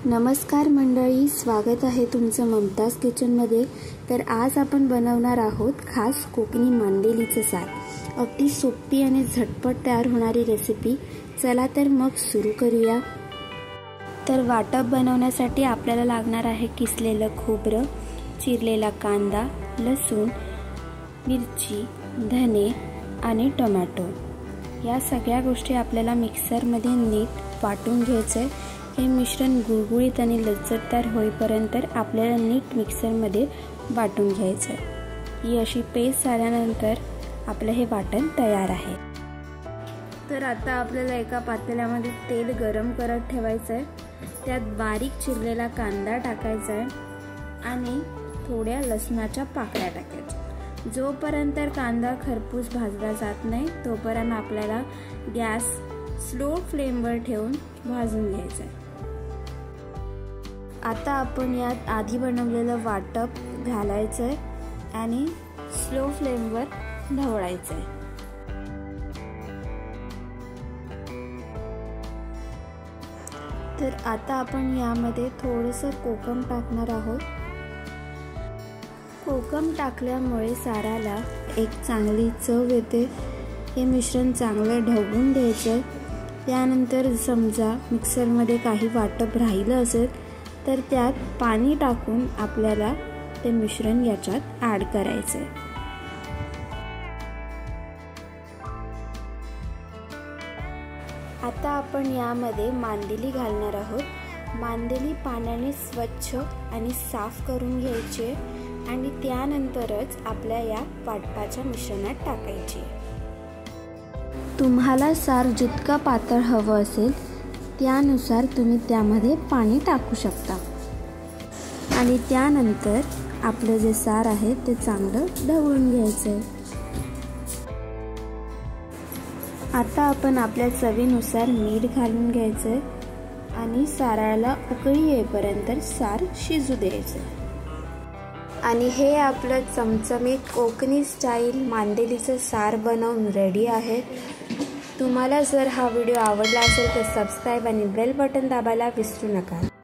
नमस्कार मंडळी, स्वागत आहे तुमचं ममताज किचनमध्ये। तर आज आपण बनवणार आहोत खास कोकणी मांदेलीचं सार। अगदी सोपी आणि झटपट तयार होणारी रेसिपी। चला तर मग सुरू करूया। तर वाटप बनवण्यासाठी आपल्याला लागणार आहे किसलेलं खोबरं, चिरलेला कांदा, लसूण, मिरची, धने आणि टोमॅटो। या सगळ्या गोष्टी आपल्याला मिक्सरमध्ये नीट वाटून घ्यायचे। हे मिश्रण गुळगुळीत आणि लज्जतदार होईपर्यंत आपल्याला नीट मिक्सरमध्ये वाटून घ्यायचे। ही अशी पेस्ट झाल्यानंतर आपलं हे वाटण तयार आहे। तर आता आपल्याला एका पातेल्यामध्ये तेल गरम करत ठेवायचं आहे। त्यात बारीक चिरलेला कांदा टाकायचा आहे आणि थोड्या लसणाच्या पाकळ्या टाकायच्या। जोपर्यंत कांदा खरपूस भाजला जात नाही तोपर्यंत आपल्याला गॅस स्लो फ्लेमवर ठेवून भाजून घ्यायचं आहे। आता आपण यात आधी बनवलेलं वाटप घालायचं आहे आणि स्लो फ्लेमवर ढवळायचं आहे। तर आता आपण यामध्ये थोडंसं कोकम टाकणार आहोत। कोकम टाकल्यामुळे साराला एक चांगली चव येते। हे मिश्रण चांगलं ढवळून घ्यायचं। त्यानंतर समजा मिक्सरमध्ये काही वाटप राहिलं असेल तर त्यात पाणी टाकून आपल्याला ते मिश्रण याच्यात ॲड करायचं। आता आपण यामध्ये मांदेली घालणार आहोत। मांदेली पाण्याने स्वच्छ आणि साफ करून घ्यायची आणि त्यानंतरच आपल्या या वाटपाच्या मिश्रणात टाकायची। तुम्हाला सार जितका पातळ हवं असेल त्यानुसार तुम्ही त्यामध्ये पाणी टाकू शकता आणि त्यानंतर आपलं जे सार आहे ते चांगलं ढवळून घ्यायचं। आता आपण आपल्या चवीनुसार मीठ घालून घ्यायचं आणि साराला उकळी येईपर्यंत सार शिजू द्यायचं। आणि हे आपलं चमचमीत कोकणी स्टाईल मांदेलीचं सार बनवून रेडी आहे। तुम्हाला जर हा व्हिडिओ आवडला असेल तर सबस्क्राइब आणि बेल बटन दाबायला विसरू नका।